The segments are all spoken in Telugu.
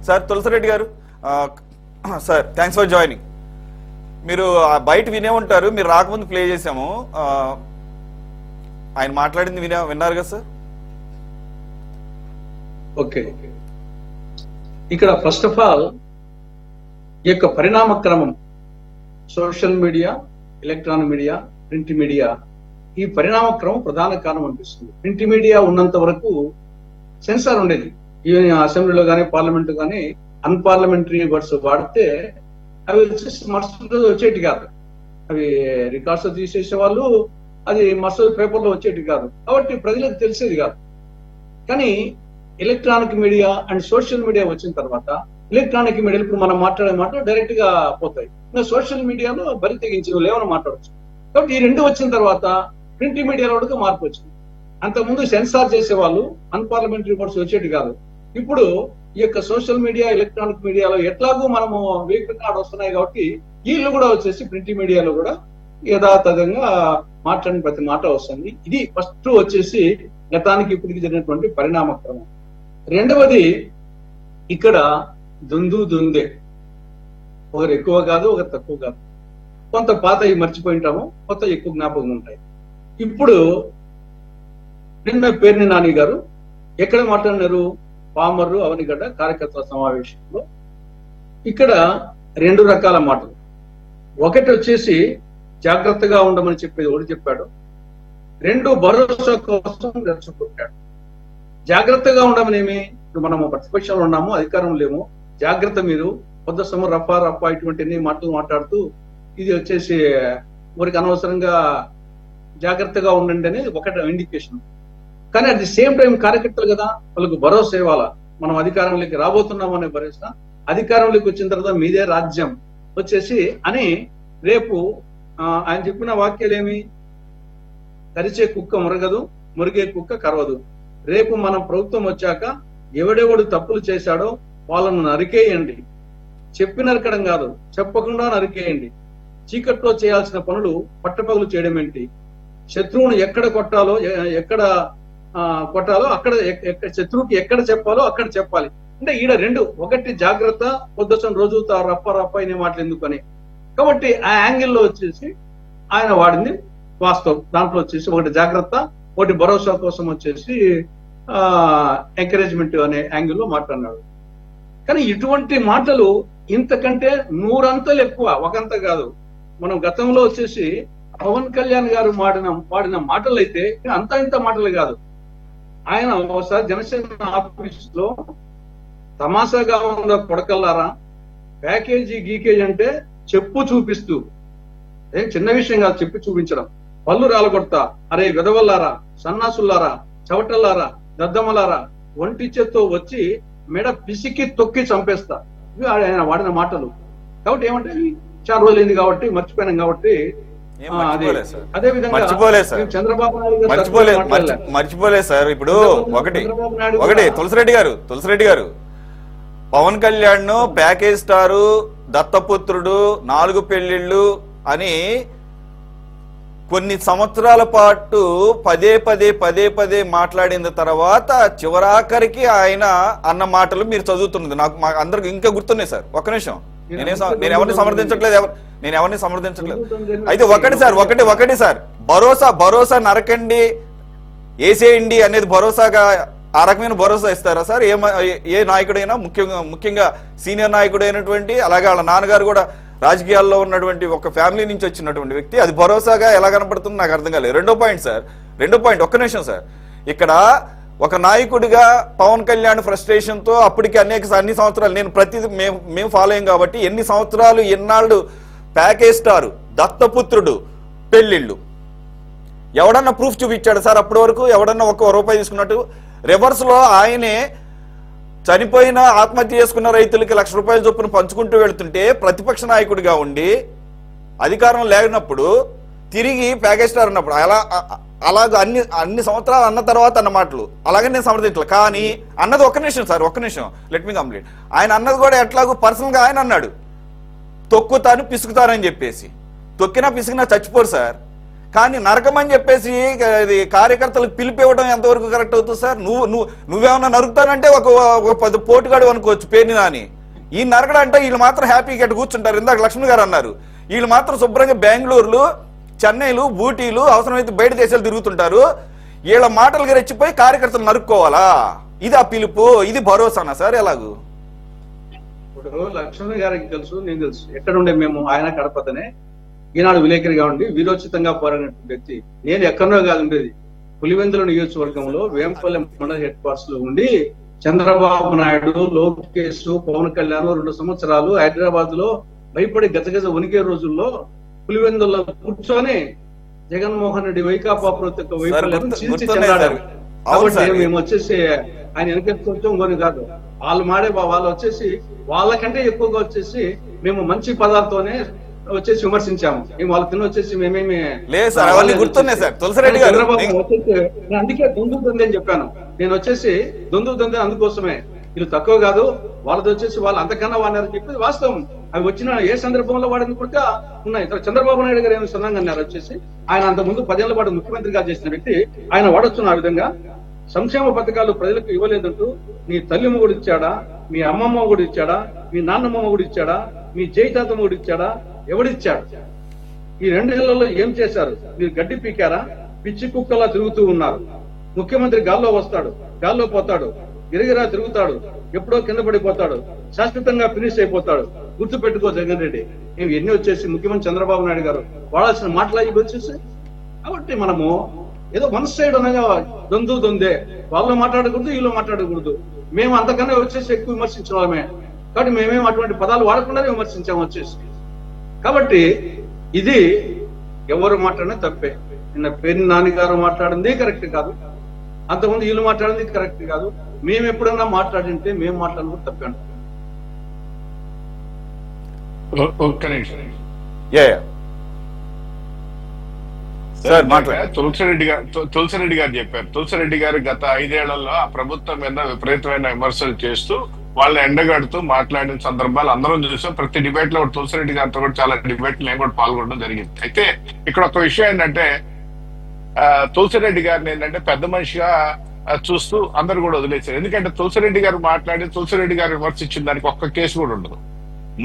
సార్ తులసిరెడ్డి గారు, సార్ థ్యాంక్స్ ఫర్ జాయినింగ్. మీరు బయట వినే ఉంటారు, మీరు రాకముందు ప్లే చేసాము. ఆయన మాట్లాడింది విన్నారు కదా సార్? ఓకే, ఇక్కడ ఫస్ట్ ఆఫ్ ఆల్ ఈ యొక్క పరిణామ క్రమం social media, electronic media, print media, ఈ పరిణామ క్రమం ప్రధాన కారణం అనిపిస్తుంది. ప్రింట్ మీడియా ఉన్నంత వరకు సెన్సార్ ఉండేది. ఈవెన్ అసెంబ్లీలో కానీ పార్లమెంట్ కానీ అన్పార్లమెంటరీ వర్డ్స్ వాడితే అవి వచ్చేసి మరుసటి రోజు వచ్చేటి కాదు. అవి రికార్డ్స్ తీసేసేవాళ్ళు, అది మరుసటి పేపర్లో వచ్చేటి కాదు. కాబట్టి ప్రజలకు తెలిసేది కాదు. కానీ electronic media and social media వచ్చిన తర్వాత ఎలక్ట్రానిక్ మీడియా ఇప్పుడు మనం మాట్లాడే మాట డైరెక్ట్ గా పోతాయి. ఇంకా సోషల్ మీడియాలో బరి తెగించి లేవని మాట్లాడచ్చు. కాబట్టి ఈ రెండు వచ్చిన తర్వాత ప్రింట్ మీడియాలో కూడా మార్పు వచ్చింది. అంతకుముందు సెన్సార్ చేసేవాళ్ళు, అన్పార్లమెంటరీ రిపోర్ట్స్ వచ్చేటి కాదు. ఇప్పుడు ఈ యొక్క సోషల్ మీడియా, ఎలక్ట్రానిక్ మీడియాలో ఎట్లాగూ మనము వీక్ రికార్డ్ వస్తున్నాయి కాబట్టి వీళ్ళు కూడా వచ్చేసి ప్రింట్ మీడియాలో కూడా యథాతథంగా మాట్లాడిన ప్రతి మాట వస్తుంది. ఇది ఫస్ట్ వచ్చేసి గతానికి ఇప్పటికి జరిగినటువంటి పరిణామ క్రమం. రెండవది ఇక్కడ దుందే, ఒకరు ఎక్కువ కాదు, ఒకరు తక్కువ కాదు. కొంత పాతవి మర్చిపోయింటాము, కొత్త ఎక్కువ జ్ఞాపకం ఉంటాయి. ఇప్పుడు నిన్న పేర్ని నాని గారు ఎక్కడ మాట్లాడినారు? పామర్రు అవనిగడ్డ కార్యకర్తల సమావేశంలో. ఇక్కడ రెండు రకాల మాటలు. ఒకటి వచ్చేసి జాగ్రత్తగా ఉండమని చెప్పేది ఒకటి చెప్పాడు, రెండు భరోసా కోసం రెచ్చగొట్టాడు. జాగ్రత్తగా ఉండమనేమి, ఇప్పుడు మనము ప్రతిపక్షంలో ఉన్నాము, అధికారం లేము, జాగ్రత్త మీరు కొద్ద సమ రఫా ఇటువంటి మాటలు మాట్లాడుతూ ఇది వచ్చేసి ఊరికి అనవసరంగా జాగ్రత్తగా ఉండండి అనేది ఒకటి ఇండికేషన్. కానీ అట్ ది సేమ్ టైం కార్యకర్తలు కదా, వాళ్ళకు భరోసా ఇవ్వాలా. మనం అధికారంలోకి రాబోతున్నాం అనే భరోసా, అధికారంలోకి వచ్చిన తర్వాత మీదే రాజ్యం వచ్చేసి అని రేపు ఆయన చెప్పిన వాక్యాలు ఏమి? కరిచే కుక్క మురగదు, మురిగే కుక్క కరవదు. రేపు మన ప్రభుత్వం వచ్చాక ఎవడెవడు తప్పులు చేశాడో వాళ్ళను నరికేయండి. చెప్పి నరకడం కాదు, చెప్పకుండా నరికేయండి. చీకట్లో చేయాల్సిన పనులు పట్టపగలు చేయడం ఏంటి? శత్రువును ఎక్కడ కొట్టాలో అక్కడ శత్రువుకి ఎక్కడ చెప్పాలో అక్కడ చెప్పాలి. అంటే ఈడ రెండు, ఒకటి జాగ్రత్త, పొద్దుసం రోజు రప్ప అనే మాటలు ఎందుకని. కాబట్టి ఆ యాంగిల్లో వచ్చేసి ఆయన వాడింది వాస్తవం. దాంట్లో వచ్చేసి ఒకటి జాగ్రత్త, ఒకటి భరోసా కోసం వచ్చేసి ఎంకరేజ్మెంట్ అనే యాంగిల్లో మాట్లాడినాడు. కానీ ఇటువంటి మాటలు ఇంతకంటే 100 అంతలు ఎక్కువ, ఒకంత కాదు. మనం గతంలో వచ్చేసి పవన్ కళ్యాణ్ గారు వాడిన మాటలు అయితే అంత ఇంత మాటలు కాదు. ఆయన ఒకసారి జనసేన ఆఫీస్ లో తమాషాగా ఉన్న కొడకల్లారా, ప్యాకేజీ గీకేజీ అంటే చెప్పు చూపిస్తూ, ఏం చిన్న విషయం కాదు చెప్పి చూపించడం, పళ్ళు రాలగొడతా, అరే విధవల్లారా, సన్నాసుల్లారా, చవటల్లారా, దద్దమ్మలారా, ఒంటి చేత్తో వచ్చి మెడ పిసికి తొక్కి చంపేస్తా, ఇవి ఆయన వాడిన మాటలు. కాబట్టి ఏమంటే చాలా రోజులైంది కాబట్టి మర్చిపోయినాం కాబట్టి అదే విధంగా చంద్రబాబు నాయుడు మర్చిపోలేదు సార్. ఇప్పుడు ఒకటి తులసిరెడ్డి గారు పవన్ కళ్యాణ్ ప్యాకేజ్ స్టారు, దత్తపుత్రుడు, 4 పెళ్లిళ్ళు అని కొన్ని సంవత్సరాల పాటు పదే మాట్లాడిన తర్వాత చివరాఖరికి ఆయన అన్న మాటలు మీరు చదువుతున్నది నాకు అందరికి ఇంకా గుర్తున్నాయి సార్. ఒక్క నిమిషం, నేను ఎవరిని సమర్థించట్లేదు. అయితే ఒకటి సార్, భరోసా నరకండి, వేసేయండి అనేది భరోసాగా ఆ రకమైన భరోసా ఇస్తారా సార్? ఏ నాయకుడైనా, ముఖ్యంగా సీనియర్ నాయకుడు అయినటువంటి, అలాగే వాళ్ళ నాన్నగారు కూడా రాజకీయాల్లో ఉన్నటువంటి ఒక ఫ్యామిలీ నుంచి వచ్చినటువంటి వ్యక్తి, అది భరోసాగా ఎలా కనపడుతుంది నాకు అర్థం కాలేదు. రెండో పాయింట్ ఒక్క నిమిషం సార్. ఇక్కడ ఒక నాయకుడిగా పవన్ కళ్యాణ్ ఫ్రస్ట్రేషన్ తో అప్పటికి అన్ని సంవత్సరాలు నేను ప్రతిదీ మేము ఫాలో అయ్యాం కాబట్టి ఎన్ని సంవత్సరాలు ఎన్నాళ్ళు ప్యాకేజ్ స్టారు, దత్తపుత్రుడు, పెళ్లిళ్ళు ఎవడన్నా ప్రూఫ్ చూపించాడు సార్? అప్పటి వరకు ఎవడన్నా ₹1 తీసుకున్నట్టు రివర్స్ లో ఆయనే చనిపోయిన ఆత్మహత్య చేసుకున్న రైతులకి ₹1,00,000 చొప్పున పంచుకుంటూ వెళుతుంటే ప్రతిపక్ష నాయకుడిగా ఉండి అధికారం లేనప్పుడు తిరిగి ప్యాకేజ్ స్టార్ అన్నప్పుడు అలాగ అన్ని సంవత్సరాలు అన్న తర్వాత అన్న మాటలు అలాగే నేను సమర్థించాలి. కానీ అన్నది ఒక్క నిమిషం లెట్ మీ కంప్లీట్. ఆయన అన్నది కూడా ఎట్లాగో పర్సనల్ గా ఆయన అన్నాడు, తొక్కుతాను పిసుకుతానని చెప్పేసి. తొక్కినా పిసికినా చచ్చిపోరు సార్. కానీ నరకం అని చెప్పేసి ఇది కార్యకర్తలకు పిలిపివ్వడం ఎంతవరకు కరెక్ట్ అవుతుంది సార్? నువ్వేమన్నా నరుకుతానంటే ఒక పోటుగాడు అనుకోవచ్చు పేరుని అని. ఈ నరకడం అంటే వీళ్ళు మాత్రం హ్యాపీగా కూర్చుంటారు. ఇందాక లక్ష్మణ్ గారు అన్నారు, వీళ్ళు మాత్రం శుభ్రంగా బెంగళూరులు, చెన్నైలు, ఊటీలు, అవసరమైతే బయట దేశాలు తిరుగుతుంటారు. వీళ్ళ మాటలుగా రెచ్చిపోయి కార్యకర్తలు నరుక్కోవాలా? ఇది ఆ పిలుపు, ఇది భరోసానా సార్? ఎలాగూ ఇప్పుడు లక్ష్మణ్ గారికి తెలుసు, నేను తెలుసు ఎక్కడుండే మేము. ఆయన కడపతనే ఈనాడు విలేకరిగా ఉండి వీరోచితంగా పోరాడినటువంటి వ్యక్తి. నేను ఎక్కడో కాదు ఉండేది, పులివెందుల నియోజకవర్గంలో వేంపల్లి మండల హెడ్ క్వార్టర్స్ లో ఉండి చంద్రబాబు నాయుడు, లోకేష్, పవన్ కళ్యాణ్ 2 సంవత్సరాలు హైదరాబాద్ లో భయపడి గజగజ వణికే రోజుల్లో పులివెందుల్లో కూర్చొని జగన్మోహన్ రెడ్డి వైకాపా ప్రభుత్వ వైఫల్యం చీల్చి చెందాడారు. కాబట్టి మేము వచ్చేసి ఆయన వెనకెత్తుకోవడం కొని కాదు, వాళ్ళు వచ్చేసి వాళ్ళకంటే ఎక్కువగా వచ్చేసి మేము మంచి పదాలతోనే వచ్చేసి విమర్శించాము. మేము వాళ్ళ తిన్న వచ్చేసి మేమేమి చంద్రబాబు వచ్చేసి అందుకే దొందుతుంది అని చెప్పాను. నేను వచ్చేసి దొందుతుంది అందుకోసమే. వీళ్ళు తక్కువ కాదు, వాళ్ళది వచ్చేసి వాళ్ళు అంతకన్నా వాడినారని చెప్పి వాస్తవం. అవి వచ్చిన ఏ సందర్భంలో వాడిని కూడా ఉన్నాయి. చంద్రబాబు నాయుడు గారు ఏమి సొంతంగా అన్నారు వచ్చేసి, ఆయన అంత ముందు 10 ఏళ్ల పాటు ముఖ్యమంత్రిగా చేసిన వ్యక్తి, ఆయన వాడొచ్చున్న ఆ విధంగా సంక్షేమ పథకాలు ప్రజలకు ఇవ్వలేదంటూ నీ తల్లిమ్మ కూడా ఇచ్చాడా, మీ అమ్మమ్మ కూడా ఇచ్చాడా, మీ నాన్నమ్మ కూడా ఇచ్చాడా, మీ జయతాతమ్మ కూడా ఇచ్చాడా, ఎవడిచ్చాడు? ఈ 2 ఏళ్లలో ఏం చేశారు? మీరు గడ్డి పీకారా? పిచ్చి కుక్కలా తిరుగుతూ ఉన్నారు. ముఖ్యమంత్రి గాల్లో వస్తాడు, గాల్లో పోతాడు, గిరిగిరా తిరుగుతాడు, ఎప్పుడో కింద పడిపోతాడు, శాశ్వతంగా ఫినిష్ అయిపోతాడు. గుర్తు పెట్టుకో జగన్ రెడ్డి. మేము ఎన్ని వచ్చేసి ముఖ్యమంత్రి చంద్రబాబు నాయుడు గారు వాడాల్సిన మాటలు వచ్చేసి. కాబట్టి మనము ఏదో వన్ సైడ్ అనగా దొందే, వాళ్ళు మాట్లాడకూడదు, వీళ్ళు మాట్లాడకూడదు. మేము అంతకన్నా వచ్చేసి ఎక్కువ విమర్శించిన వాళ్ళమే. కాబట్టి మేమేం అటువంటి పదాలు వాడకుండానే విమర్శించాము వచ్చేసి. కాబట్టి ఇది ఎవరు మాట్లాడినా తప్పే. నిన్న పేరు నాని గారు మాట్లాడింది కరెక్ట్ కాదు, అంతకుముందు వీళ్ళు మాట్లాడింది కరెక్ట్ కాదు. మేము ఎప్పుడన్నా మాట్లాడింటే మేము మాట్లాడినప్పుడు తప్పే అంటాం. తులసిరెడ్డి గారు చెప్పారు. తులసిరెడ్డి గారు గత 5 ఏళ్లలో ఆ ప్రభుత్వం మీద విపరీతమైన విమర్శలు చేస్తూ వాళ్ళని ఎండగడుతూ మాట్లాడిన సందర్భాలు అందరం చూసాం. ప్రతి డిబేట్ లో తులసిరెడ్డి గారితో కూడా చాలా డిబేట్లు నేను కూడా పాల్గొనడం జరిగింది. అయితే ఇక్కడ ఒక విషయం ఏంటంటే, తులసిరెడ్డి గారిని ఏంటంటే పెద్ద మనిషిగా చూస్తూ అందరు కూడా వదిలేశారు. ఎందుకంటే తులసిరెడ్డి గారు మాట్లాడి తులసిరెడ్డి గారు విమర్శించిన దానికి ఒక్క కేసు కూడా ఉండదు.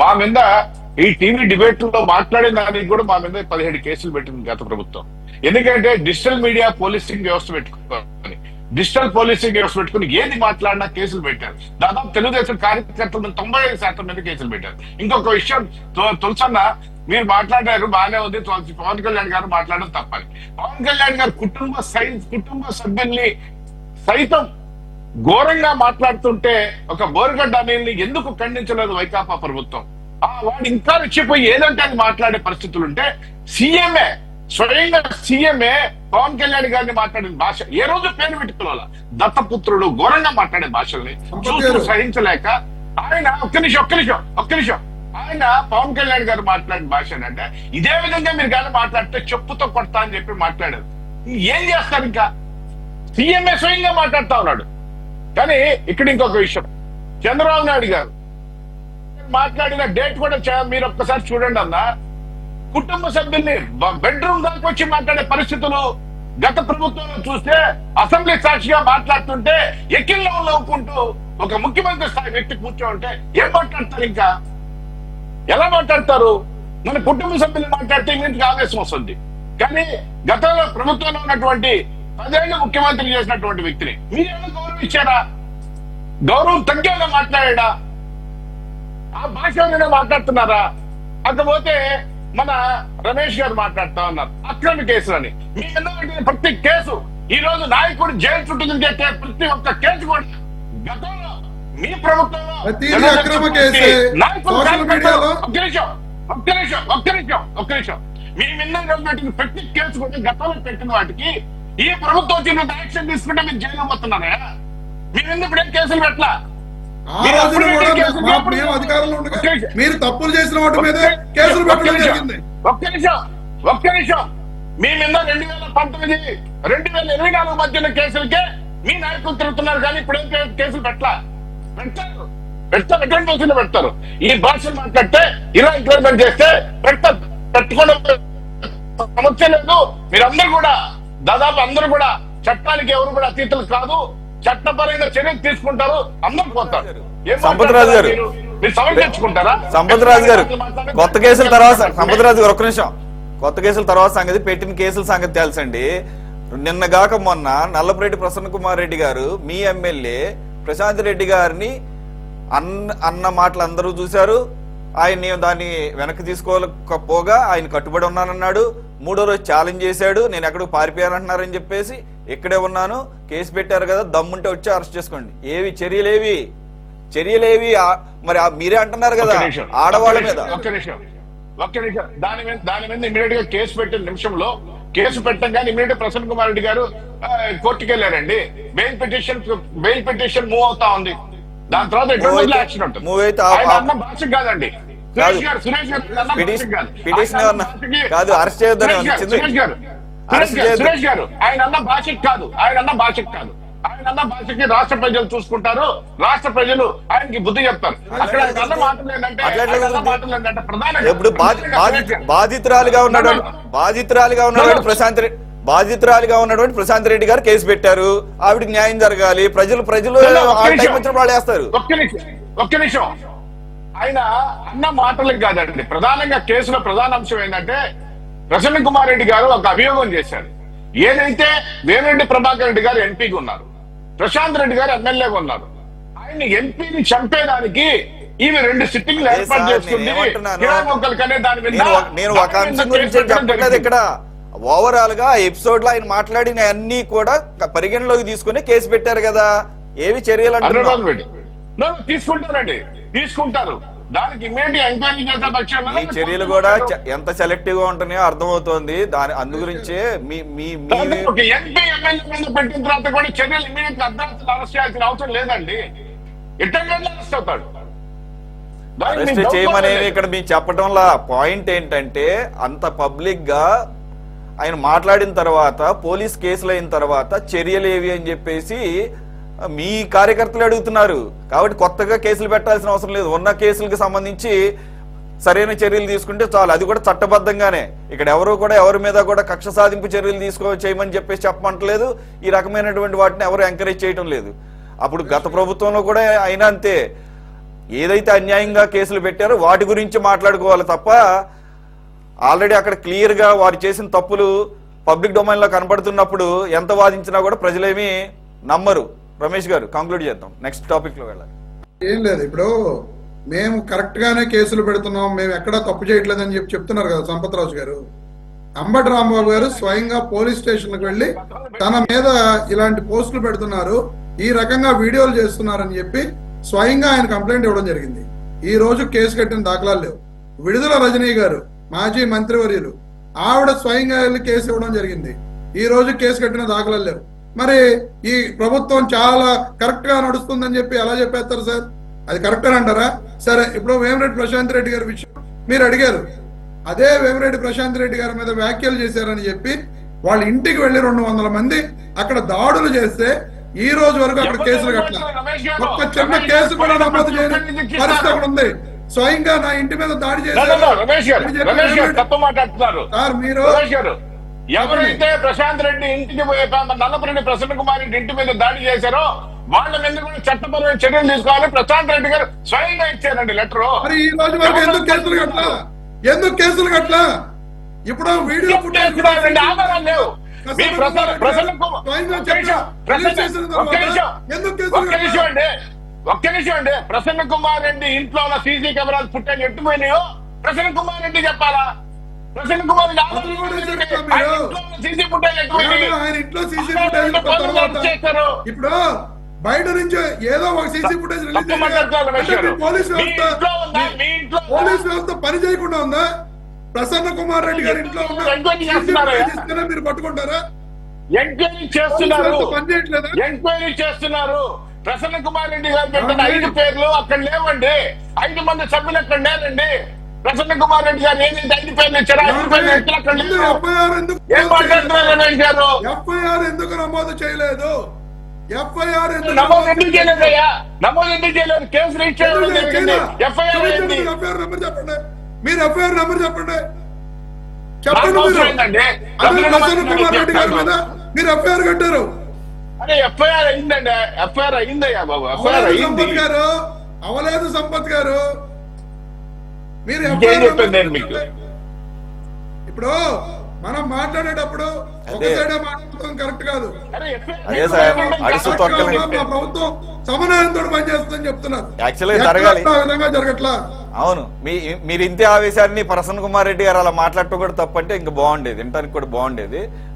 మా మీద ఈ టీవీ డిబేట్లలో మాట్లాడిన దానికి కూడా మా మీద 17 కేసులు పెట్టింది గత ప్రభుత్వం. ఎందుకంటే డిజిటల్ మీడియా పోలీసింగ్ వ్యవస్థ పెట్టుకుని ఏది మాట్లాడినా కేసులు పెట్టారు. దాదాపు తెలుగుదేశం కార్యకర్తల మీద 95% మీద కేసులు పెట్టారు. ఇంకొక విషయం, తులసన్న మీరు మాట్లాడారు బాగానే ఉంది, పవన్ కళ్యాణ్ గారు మాట్లాడడం తప్పని. పవన్ కళ్యాణ్ గారు కుటుంబ సభ్యుల్ని సైతం ఘోరంగా మాట్లాడుతుంటే ఒక బోరుగడ్డ అనిల్ని ఎందుకు ఖండించలేదు వైకాపా ప్రభుత్వం? వాడు ఇంకా రెచ్చిపోయి ఏదంటే అది మాట్లాడే పరిస్థితులుంటే స్వయంగా సీఎంఏ పవన్ కళ్యాణ్ గారిని మాట్లాడిన భాష ఏ రోజు పేరు పెట్టుకోవాల? దత్తపుత్రుడు ఘోరంగా మాట్లాడే భాషల్ని చూస్తూ సహించలేక ఆయన ఒక్క నిమిషం ఆయన పవన్ కళ్యాణ్ గారు మాట్లాడిన భాష అంటే ఇదే విధంగా మీరు కానీ మాట్లాడితే చెప్పుతో కొడతా అని చెప్పి మాట్లాడారు. ఏం చేస్తారు? ఇంకా సీఎంఏ స్వయంగా మాట్లాడుతా ఉన్నాడు. కానీ ఇక్కడ ఇంకొక విషయం, చంద్రబాబు నాయుడు గారు మాట్లాడిన డేట్ కూడా మీరు ఒక్కసారి చూడండి అన్న. కుటుంబ సభ్యుల్ని బెడ్రూమ్ దాకా వచ్చి మాట్లాడే పరిస్థితులు గత ప్రభుత్వంలో చూస్తే, అసెంబ్లీ సాక్షిగా మాట్లాడుతుంటే ఎక్కిల్లో నవ్వుకుంటూ ఒక ముఖ్యమంత్రి స్థాయి వ్యక్తి కూర్చోంటే ఏం మాట్లాడతారు? ఇంకా ఎలా మాట్లాడతారు? మన కుటుంబ సభ్యులు మాట్లాడితే ఇంటికి ఆవేశం వస్తుంది. కానీ గతంలో ప్రభుత్వంలో ఉన్నటువంటి 10 ఏళ్ళు ముఖ్యమంత్రి చేసినటువంటి వ్యక్తిని మీరేమో గౌరవం ఇచ్చారా? గౌరవం తగ్గేలా మాట్లాడా? ఆ భాషలోనే మాట్లాడుతున్నారా? అకపోతే మన రమేష్ గారు మాట్లాడుతా ఉన్నారు అక్రమ కేసులని. మీ ఎందుకంటే ప్రతి కేసు ఈ రోజు నాయకుడు జైలు చుట్టూ తిరిగే ప్రతి ఒక్క కేసు కూడా గతంలో మీ ప్రభుత్వంలో ఒక్క నిమిషం మీ మీద పెట్టిన ప్రతి కేసు కూడా గతంలో పెట్టిన వాటికి ఈ ప్రభుత్వం వచ్చిన యాక్షన్ తీసుకుంటే మీరు జైలు పోతున్నారా? మీరు ఎందుకు ఇప్పుడేం కేసులు పెట్టలా? మీరు తప్పులు చేసిన వాటి మీద కేసులు పెట్టడం జరిగింది. ఒక్క నిమిషం మీ మీద 2019, 2024 మధ్యన కేసులకే మీ నాయకులు తిరుగుతున్నారు. కానీ ఇప్పుడేం కేసులు పెడతారు. ఎటువంటి కేసులు పెడతారు? ఈ భాషలు మాట్లాడితే ఇలా ఇంప్లిమెంట్ చేస్తే పెట్టుకోవడం సమస్య లేదు. మీరందరూ కూడా దాదాపు అందరూ కూడా చట్టానికి ఎవరు కూడా అతీతులు కాదు, చట్టపరంగా చర్యలు తీసుకుంటారు, అందరూ పోతారు. సంపత్రాజు గారు, మీరు సమర్థించుకుంటారా? సంపత్రాజు గారు, కొత్త కేసుల తర్వాత సంపత్రాజు గారు ఒక్క నిమిషం, కొత్త కేసుల తర్వాత సంగతి, పెట్టిన కేసుల సంగతి తెలుసండి. నిన్నగాక మొన్న నల్లపురెడ్డి ప్రసన్న కుమార్ రెడ్డి గారు మీ ఎమ్మెల్యే ప్రశాంత్ రెడ్డి గారిని అన్న మాటలు అందరూ చూశారు. ఆయన దాన్ని వెనక్కి తీసుకోలేకపోగా ఆయన కట్టుబడి ఉన్నానన్నాడు. మూడో రోజు ఛాలెంజ్ చేశాడు, నేను ఎక్కడికి పారిపోయానంటున్నారని చెప్పేసి ఇక్కడే ఉన్నాను, కేసు పెట్టారు కదా, దమ్ముంటే వచ్చి అరెస్ట్ చేసుకోండి. ఏవి చర్యలేవి మరి మీరే అంటున్నారు కదా ఆడవాళ్ళ మీద. ఒక్క నిమిషం దాని మీద ఇమీడియట్ గా కేసు పెట్టిన నిమిషంలో, కేసు పెట్టగానే ఇమీడియట్ ప్రసన్న కుమార్ రెడ్డి గారు కోర్టుకు వెళ్ళారండి. బెయిల్ పిటిషన్ మూవ్ అవుతా ఉంది. దాని తర్వాత ఎటువంటి యాక్షన్ ఉంటుంది. అన్న భాష కాదండి సురేష్ గారు ఆయన అన్న భాషకి కాదు, ఆయన అన్న భాషకి రాష్ట్ర ప్రజలు చూసుకుంటారు, రాష్ట్ర ప్రజలు ఆయనకి బుద్ధి చెప్తారు. అక్కడ అన్న మాటలు ఏంటంటే ప్రధాన బాధితురాలిగా ఉన్నటువంటి ప్రశాంత్ రెడ్డి గారు కేసు పెట్టారు. ఆవిడకి న్యాయం జరగాలి, ప్రజలు వాళ్ళు వేస్తారు. ఒక్క నిమిషం ఆయన అన్న మాటలకు కాదండి, ప్రధానంగా కేసులో ప్రధాన అంశం ఏంటంటే ప్రసన్న కుమార్ రెడ్డి గారు ఒక అభియోగం చేశారు. ఏదైతే వేమిరెడ్డి ప్రభాకర్ రెడ్డి గారు ఎంపీగా ఉన్నారు, ప్రశాంత్ రెడ్డి గారు ఎమ్మెల్యేగా ఉన్నారు, ఆయన ఎంపీని చంపేదానికి ఈమె 2 సిట్టింగ్లు ఏర్పాటు చేసుకుంది. నేను ఒక అంశం గురించి చెప్పట్లేదు ఇక్కడ, ఓవరాల్ గా ఎపిసోడ్ లో ఆయన మాట్లాడిన అన్ని కూడా పరిగణలోకి తీసుకుని కేసు పెట్టారు కదా. ఏవి చర్యలు తీసుకుంటారు, దానికి ఇమీడియట్ ఎంక్వైరీ చేసే పక్షంలో ఈ చర్యలు కూడా ఎంత సెలెక్టివ్ గా ఉంటున్నాయో అర్థమవుతోంది. అందు గురించే ఎంపీ ఎమ్మెల్యే మీద పెట్టిన తర్వాత కూడా చర్యలు ఇమీడియట్ అర్ధరాత్రులు అరెస్ట్ చేయాల్సిన అవసరం లేదండి. ఎట్లా అరెస్ట్ అవుతాడు? అరెస్ట్ చేయమనేది ఇక్కడ మీకు చెప్పడంలో పాయింట్ ఏంటంటే, అంత పబ్లిక్ గా ఆయన మాట్లాడిన తర్వాత, పోలీస్ కేసులు అయిన తర్వాత చర్యలు ఏవి అని చెప్పేసి మీ కార్యకర్తలు అడుగుతున్నారు. కాబట్టి కొత్తగా కేసులు పెట్టాల్సిన అవసరం లేదు. ఉన్న కేసులకు సంబంధించి సరైన చర్యలు తీసుకుంటే చాలు, అది కూడా చట్టబద్ధంగానే. ఇక్కడ ఎవరి మీద కూడా కక్ష సాధింపు చర్యలు చేయమని చెప్పేసి చెప్పమంటలేదు. ఈ రకమైనటువంటి వాటిని ఎవరు ఎంకరేజ్ చేయటం లేదు. అప్పుడు గత ప్రభుత్వంలో కూడా అయినా అంతే, ఏదైతే అన్యాయంగా కేసులు పెట్టారో వాటి గురించి మాట్లాడుకోవాలి తప్ప, ఆల్రెడీ అక్కడ క్లియర్ గా వారు చేసిన తప్పులు పబ్లిక్ డొమైన్ లో కనబడుతున్నప్పుడు ఎంత వాదించినా కూడా ప్రజలేమీ నమ్మరు. రమేష్ గారు కంక్లూడ్ చేద్దాం, నెక్స్ట్ టాపిక్ లో వెళ్ళాలి. ఏం లేదు, ఇప్పుడు మేము కరెక్ట్ గానే కేసులు పెడుతున్నాం, మేము ఎక్కడా తప్పు చేయట్లేదని చెప్తున్నారు కదా సంపత్రాజు గారు. అంబటి రాంబాబు గారు స్వయంగా పోలీస్ స్టేషన్కి వెళ్ళి తన మీద ఇలాంటి పోస్టులు పెడుతున్నారు, ఈ రకంగా వీడియోలు చేస్తున్నారని చెప్పి స్వయంగా ఆయన కంప్లైంట్ ఇవ్వడం జరిగింది. ఈ రోజు కేసు కట్టిన దాఖలాలు లేవు. విడుదల రజనీ గారు మాజీ మంత్రివర్యులు, ఆవిడ స్వయంగా వెళ్ళి కేసు ఇవ్వడం జరిగింది. ఈ రోజు కేసు కట్టిన దాఖలాలు లేవు. మరి ఈ ప్రభుత్వం చాలా కరెక్ట్ గా నడుస్తుందని చెప్పి ఎలా చెప్పేస్తారు సార్? అది కరెక్ట్ అని అంటారా? సరే, ఇప్పుడు వేమిరెడ్డి ప్రశాంత్ రెడ్డి గారి విషయం మీరు అడిగారు. అదే వేమిరెడ్డి ప్రశాంత్ రెడ్డి గారి మీద వ్యాఖ్యలు చేశారని చెప్పి వాళ్ళ ఇంటికి వెళ్లి 200 మంది అక్కడ దాడులు చేస్తే ఈ రోజు వరకు అక్కడ కేసులు కట్టలేదు. ఒక్క చిన్న కేసు కూడా నమోదు చేయని పరిస్థితి అక్కడ ఉంది. స్వయంగా నా ఇంటి మీద దాడి చేశారు సార్ మీరు. ఎవరైతే ప్రశాంత్ రెడ్డి ఇంటికి నల్లపురెడ్డి ప్రసన్న కుమార్ రెడ్డి ఇంటి మీద దాడి చేశారో వాళ్ళ మీద కూడా చట్టపరమైన చర్యలు తీసుకోవాలి. ప్రశాంత్ రెడ్డి గారు స్వయంగా ఇచ్చారండి లెటర్. మరి ఈ రోజు వరకు ఎందుకు కేసులు కట్టలా? ఇప్పుడు వీడియో ఆధారాలు లేవు. ఒక్క నిమిషం అండి, ప్రసన్న కుమార్ రెడ్డి ఇంట్లో ఉన్న సీసీ కెమెరాలు ఫుటేజ్ ఎట్టుపోయినాయో ప్రసన్న కుమార్ రెడ్డి చెప్పాలా? ప్రసన్న కుమార్ రెడ్డి సీసీ ఫుటేజ్ చేస్తారు. ఇప్పుడు బయట నుంచి ఏదో ఒక సీసీ ఫుటేజ్ పోలీస్ వ్యవస్థ పని చేయకుండా ఉందా? ప్రసన్న కుమార్ రెడ్డి గారి ఇంట్లో ఉన్న మీరు పట్టుకుంటారా? ఎంక్వైరీ చేస్తున్నారు. ప్రసన్న కుమార్ రెడ్డి గారు పెట్టిన 5 పేర్లు అక్కడ లేవండి. 5 మంది సభ్యులు అక్కడ లేరండి. ప్రసన్న కుమార్ రెడ్డి గారు ఏదైతే 5 పేర్లు ఇచ్చారో 5 పేర్లు అక్కడ లేవు. ఏం మాట్లాడుతున్నారు రమేష్ గారు? ఎఫ్ఐఆర్ ఎందుకు నమోదు చేయలేదు? ఎఫ్ఐఆర్ నమోదు ఎందుకు చేయలేదయ్యా? నమోదు ఎందుకు చేయలేదు? కేసు రిజిస్టర్ ఎఫ్ఐఆర్ నెంబర్ చెప్పండి. మీరు ఎఫ్ఐఆర్ నెంబర్ చెప్పండి. చెప్పండి నాకు మీరు. అవసరం ఏంటండి? అదే డబ్బులు ప్రసన్న ఇవ్వమని కుమార్ రెడ్డి గారి మీద మీరు ఎఫ్ఐఆర్ కట్టారు. అరే ఎఫ్ఐఆర్ అయిందండి, ఎఫ్ఐఆర్ అయిందయ్యా బాబు, ఎఫ్ఐఆర్ అవలేదు అయింది. సంపత్ గారు, అవలేదు సంపత్ గారు. మీరు ఇంకేం FIR చెప్పాను నేను మీకు? ఇప్పుడు మనం మాట్లాడేటప్పుడు ఒక అదే. సైడే మాట్లాడటం కరెక్ట్ కాదు. అరే FIR అదే సార్, అడుసు తొక్కలని. మా ప్రభుత్వం సమన్వయంతో పనిచేస్తుందని చెప్తున్నారు. యాక్చువల్గా జరగాలి. ఎక్కడ ఆ విధంగా జరగట్లా. అవును, మీరు ఇంతే ఆవేశాన్ని ప్రసన్న కుమార్ రెడ్డి గారు అలా మాట్లాడటం కూడా తప్పంటే ఇంకా బాగుండేది, వినటానికి కూడా బాగుండేది.